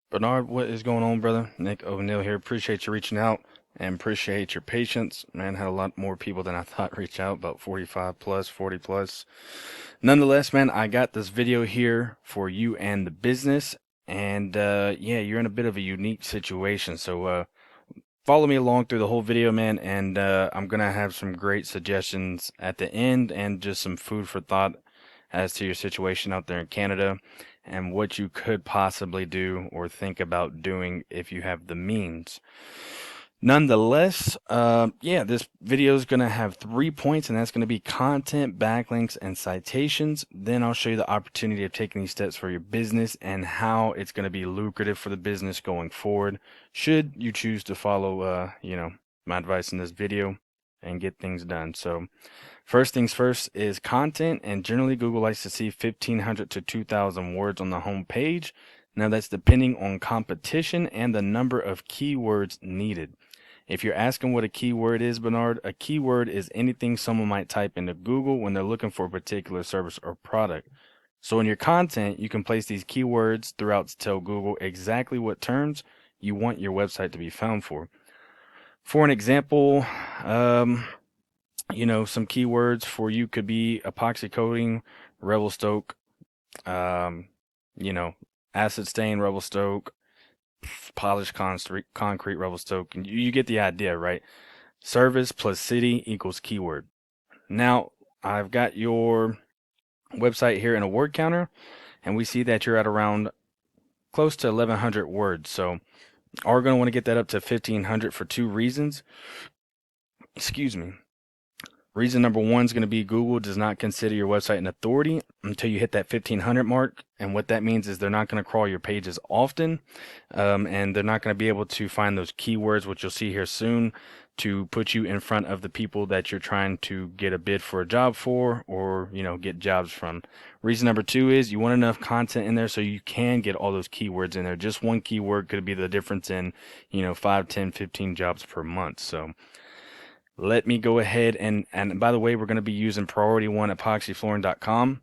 Bernard, what is going on, brother? Nick O'Neill here. Appreciate you reaching out and appreciate your patience. Man, had a lot more people than I thought reach out, about 45 plus, 40 plus. Nonetheless, man, I got this video here for you and the business. And yeah, you're in a bit of a unique situation. So follow me along through the whole video, man. And I'm going to have some great suggestions at the end and just some food for thought as to your situation out there in Canada and what you could possibly do or think about doing if you have the means. Nonetheless, yeah, this video is going to have 3 points, and that's going to be content, backlinks, and citations. Then I'll show you the opportunity of taking these steps for your business and how it's going to be lucrative for the business going forward, should you choose to follow, my advice in this video and get things done. So, first things first is content, and generally Google likes to see 1,500 to 2,000 words on the home page. Now that's depending on competition and the number of keywords needed. If you're asking what a keyword is, Bernard, a keyword is anything someone might type into Google when they're looking for a particular service or product. So in your content, you can place these keywords throughout to tell Google exactly what terms you want your website to be found for. For an example, some keywords for you could be epoxy coating, Revelstoke, um, you know, acid stain Revelstoke, polished concrete Revelstoke. And you get the idea, right? Service plus city equals keyword. Now, I've got your website here in a word counter, and we see that you're at around close to 1,100 words. So, we're going to want to get that up to 1,500 for two reasons. Excuse me. Reason number one is going to be Google does not consider your website an authority until you hit that 1,500 mark. And what that means is they're not going to crawl your pages often, and they're not going to be able to find those keywords, which you'll see here soon, to put you in front of the people that you're trying to get a bid for a job for, or get jobs from. Reason number two is you want enough content in there so you can get all those keywords in there. Just one keyword could be the difference in 5, 10, 15 jobs per month. So let me go ahead and by the way, we're going to be using priority one epoxyflooring.com,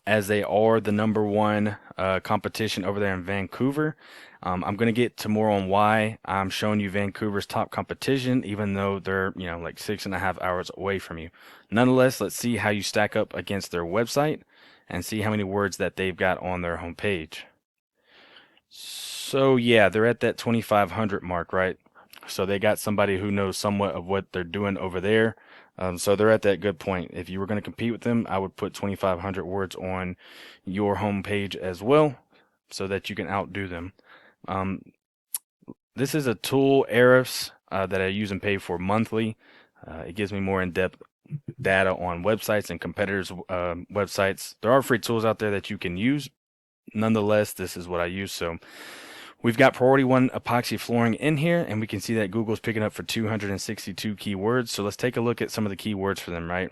as they are the number one competition over there in Vancouver. I'm going to get to more on why I'm showing you Vancouver's top competition, even though they're like 6.5 hours away from you. Nonetheless, let's see how you stack up against their website and see how many words that they've got on their homepage. So yeah, they're at that 2,500 mark, right? So they got somebody who knows somewhat of what they're doing over there. So they're at that good point. If you were going to compete with them, I would put 2,500 words on your homepage as well, so that you can outdo them. Um, this is a tool, Ahrefs, that I use and pay for monthly. It gives me more in-depth data on websites and competitors' websites. There are free tools out there that you can use. Nonetheless, this is what I use. So we've got priority one epoxy flooring in here, and we can see that Google's picking up for 262 keywords. So let's take a look at some of the keywords for them, right?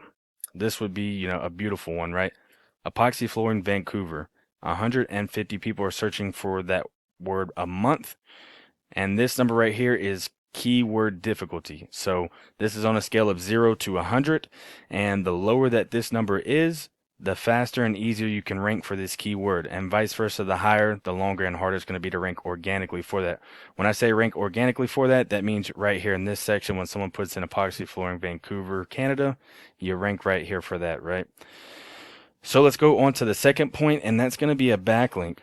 This would be, a beautiful one, right? Epoxy flooring Vancouver. 150 people are searching for that word a month. And this number right here is keyword difficulty. So this is on a scale of 0 to 100. And the lower that this number is, the faster and easier you can rank for this keyword, and vice versa. The higher, the longer and harder it's going to be to rank organically for that. When I say rank organically for that, that means right here in this section, when someone puts in epoxy flooring Vancouver, Canada, you rank right here for that, right? So let's go on to the second point, and that's going to be a backlink.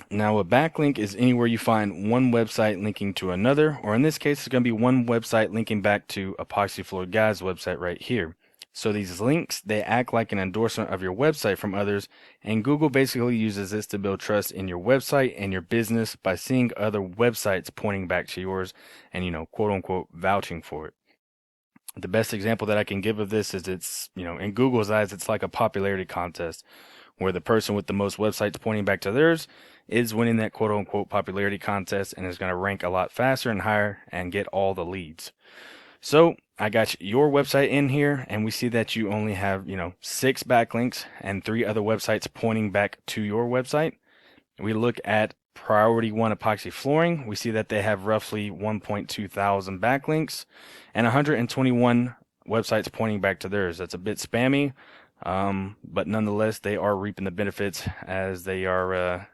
Now, a backlink is anywhere you find one website linking to another, or in this case, it's going to be one website linking back to Epoxy Floor Guy's website right here. So these links, they act like an endorsement of your website from others, and Google basically uses this to build trust in your website and your business by seeing other websites pointing back to yours and, quote unquote, vouching for it. The best example that I can give of this is in Google's eyes, it's like a popularity contest where the person with the most websites pointing back to theirs is winning that quote unquote popularity contest and is going to rank a lot faster and higher and get all the leads. So I got your website in here, and we see that you only have, 6 backlinks and 3 other websites pointing back to your website. We look at priority one epoxy flooring. We see that they have roughly 1.2 thousand backlinks and 121 websites pointing back to theirs. That's a bit spammy, but nonetheless, they are reaping the benefits as they are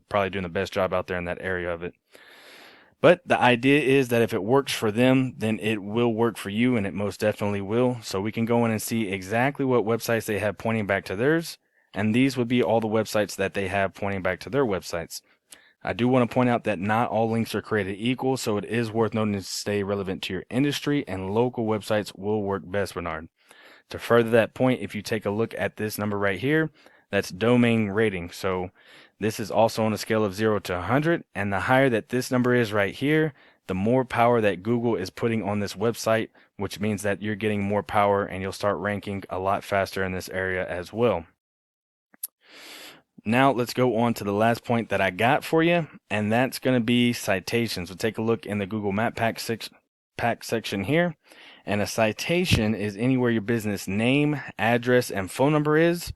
probably doing the best job out there in that area of it. But the idea is that if it works for them, then it will work for you, and it most definitely will. So we can go in and see exactly what websites they have pointing back to theirs, and these would be all the websites that they have pointing back to their websites. I do want to point out that not all links are created equal, so it is worth noting to stay relevant to your industry, and local websites will work best, Bernard. To further that point, if you take a look at this number right here, that's domain rating. So this is also on a scale of 0 to 100, and the higher that this number is right here, the more power that Google is putting on this website, which means that you're getting more power and you'll start ranking a lot faster in this area as well. Now let's go on to the last point that I got for you, and that's going to be citations. We'll take a look in the Google Map Pack section here. And a citation is anywhere your business name, address, and phone number is,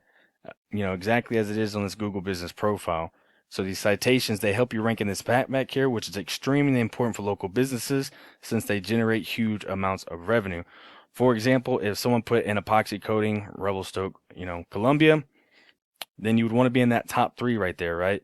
exactly as it is on this Google Business Profile. So these citations, they help you rank in this back here, which is extremely important for local businesses since they generate huge amounts of revenue. For example, if someone put in epoxy coating, Revelstoke, Columbia, then you would want to be in that top 3 right there, right?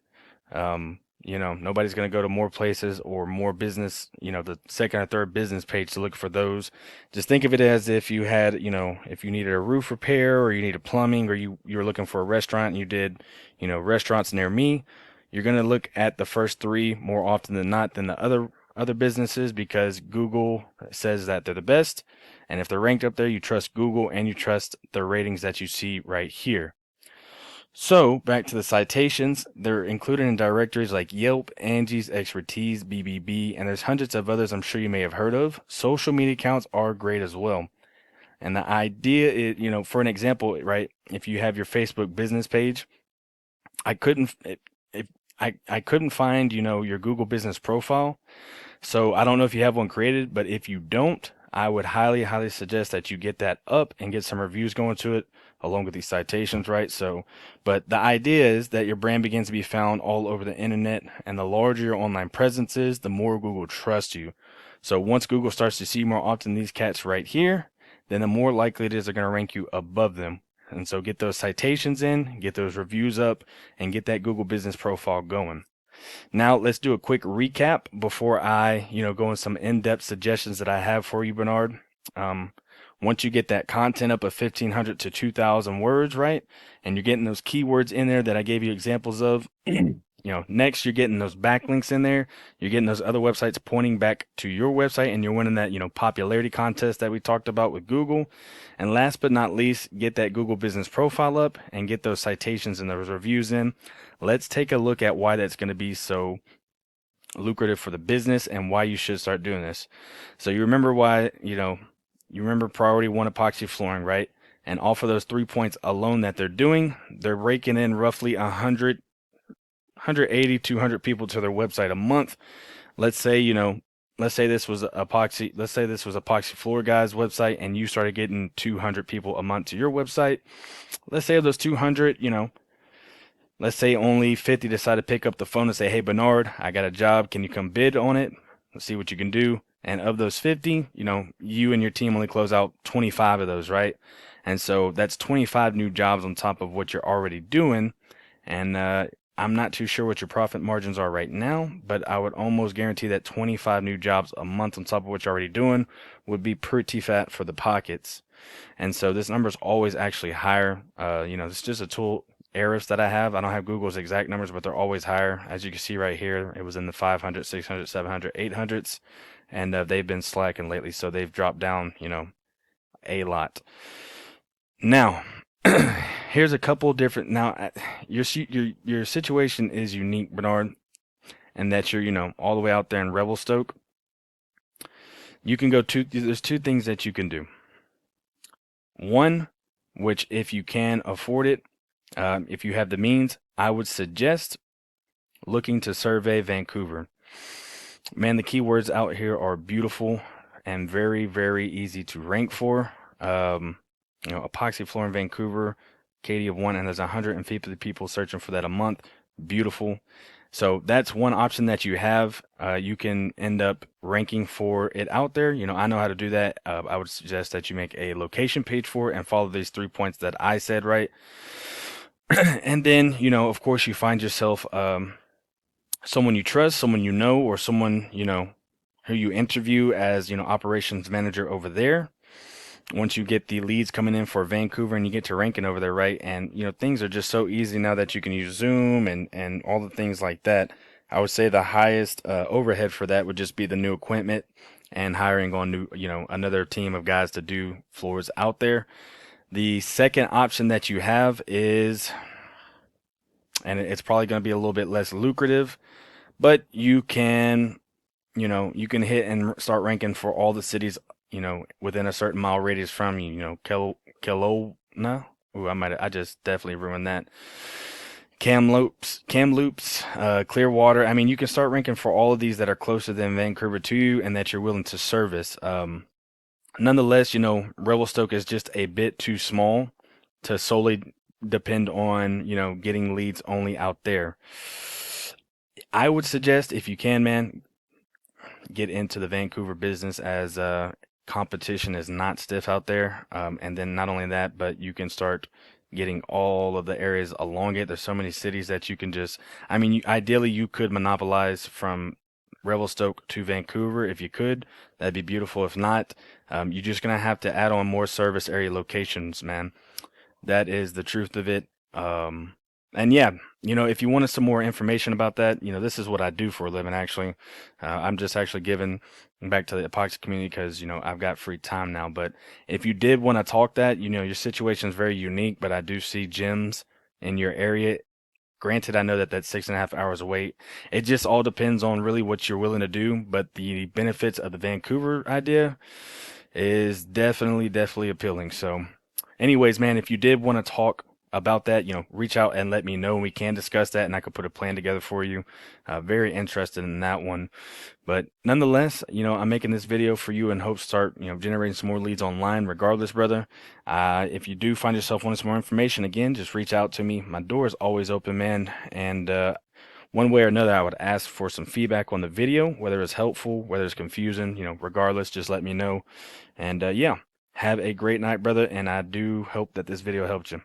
Nobody's going to go to more places or more business, the second or third business page to look for those. Just think of it as if you had, if you needed a roof repair or you needed plumbing or you were looking for a restaurant and you did, restaurants near me, you're going to look at the first 3 more often than not than the other businesses because Google says that they're the best. And if they're ranked up there, you trust Google and you trust the ratings that you see right here. So back to the citations, they're included in directories like Yelp, Angie's, Expertise, BBB, and there's hundreds of others I'm sure you may have heard of. Social media accounts are great as well. And the idea is, for an example, right, if you have your Facebook business page, I couldn't find, your Google business profile. So I don't know if you have one created, but if you don't, I would highly, highly suggest that you get that up and get some reviews going to it along with these citations, right? So, but the idea is that your brand begins to be found all over the internet, and the larger your online presence is, the more Google trusts you. So once Google starts to see more often these cats right here, then the more likely it is they're going to rank you above them. And so get those citations in, get those reviews up, and get that Google business profile going. Now let's do a quick recap before I, go in some in-depth suggestions that I have for you, Bernard. Once you get that content up of 1,500 to 2,000 words, right, and you're getting those keywords in there that I gave you examples of, next you're getting those backlinks in there. You're getting those other websites pointing back to your website, and you're winning that, popularity contest that we talked about with Google. And last but not least, get that Google business profile up and get those citations and those reviews in. Let's take a look at why that's going to be so lucrative for the business and why you should start doing this. So you remember why, you remember priority 1 epoxy flooring, right? And off of those 3 points alone that they're doing, they're raking in roughly 180, 200 people to their website a month. Let's say, this was Epoxy Floor Guy's website and you started getting 200 people a month to your website. Let's say of those 200, let's say only 50 decide to pick up the phone and say, hey, Bernard, I got a job. Can you come bid on it? Let's see what you can do. And of those 50, you and your team only close out 25 of those, right? And so that's 25 new jobs on top of what you're already doing. And I'm not too sure what your profit margins are right now, but I would almost guarantee that 25 new jobs a month on top of what you're already doing would be pretty fat for the pockets. And so this number is always actually higher. It's just a tool errors that I have. I don't have Google's exact numbers, but they're always higher. As you can see right here, it was in the 500, 600, 700, 800s, and they've been slacking lately, so they've dropped down, a lot. Now, here's a couple different. Now, your situation is unique, Bernard, and that you're, all the way out there in Revelstoke. You can go there's 2 things that you can do. One, which if you can afford it, if you have the means, I would suggest looking to survey Vancouver. Man, the keywords out here are beautiful and very, very easy to rank for. Epoxy floor in Vancouver, KD of 1, and there's 150 people searching for that a month. Beautiful. So that's one option that you have. You can end up ranking for it out there. I know how to do that. I would suggest that you make a location page for it and follow these 3 points that I said, right? And then, of course, you find yourself someone you trust, someone you know, or someone, who you interview as, operations manager over there. Once you get the leads coming in for Vancouver and you get to ranking over there, right? And, things are just so easy now that you can use Zoom and all the things like that. I would say the highest overhead for that would just be the new equipment and hiring on new, another team of guys to do floors out there. The second option that you have is, and it's probably going to be a little bit less lucrative, but you can hit and start ranking for all the cities, within a certain mile radius from you, Kelowna. Ooh, I just definitely ruined that. Kamloops, Clearwater. I mean, you can start ranking for all of these that are closer than Vancouver to you and that you're willing to service. Nonetheless, Revelstoke is just a bit too small to solely depend on, getting leads only out there. I would suggest, if you can, man, get into the Vancouver business, as competition is not stiff out there. And then not only that, but you can start getting all of the areas along it. There's so many cities that you can just, I mean, ideally you could monopolize from Revelstoke to Vancouver if you could. That'd be beautiful. If not, you're just gonna have to add on more service area locations, man. That is the truth of it. And yeah, if you wanted some more information about that, this is what I do for a living, actually. I'm just actually giving back to the epoxy community because, I've got free time now. But if you did want to talk that, your situation is very unique, but I do see gyms in your area. Granted, I know that that's 6.5 hours away. It just all depends on really what you're willing to do. But the benefits of the Vancouver idea is definitely, definitely appealing. So, anyways, man, if you did want to talk about that, reach out and let me know, and we can discuss that, and I could put a plan together for you. Very interested in that one. But nonetheless, I'm making this video for you in hopes to start, generating some more leads online regardless, brother. If you do find yourself wanting some more information, again, just reach out to me. My door is always open, man. And one way or another, I would ask for some feedback on the video, whether it's helpful, whether it's confusing, regardless, just let me know. And yeah, have a great night, brother. And I do hope that this video helped you.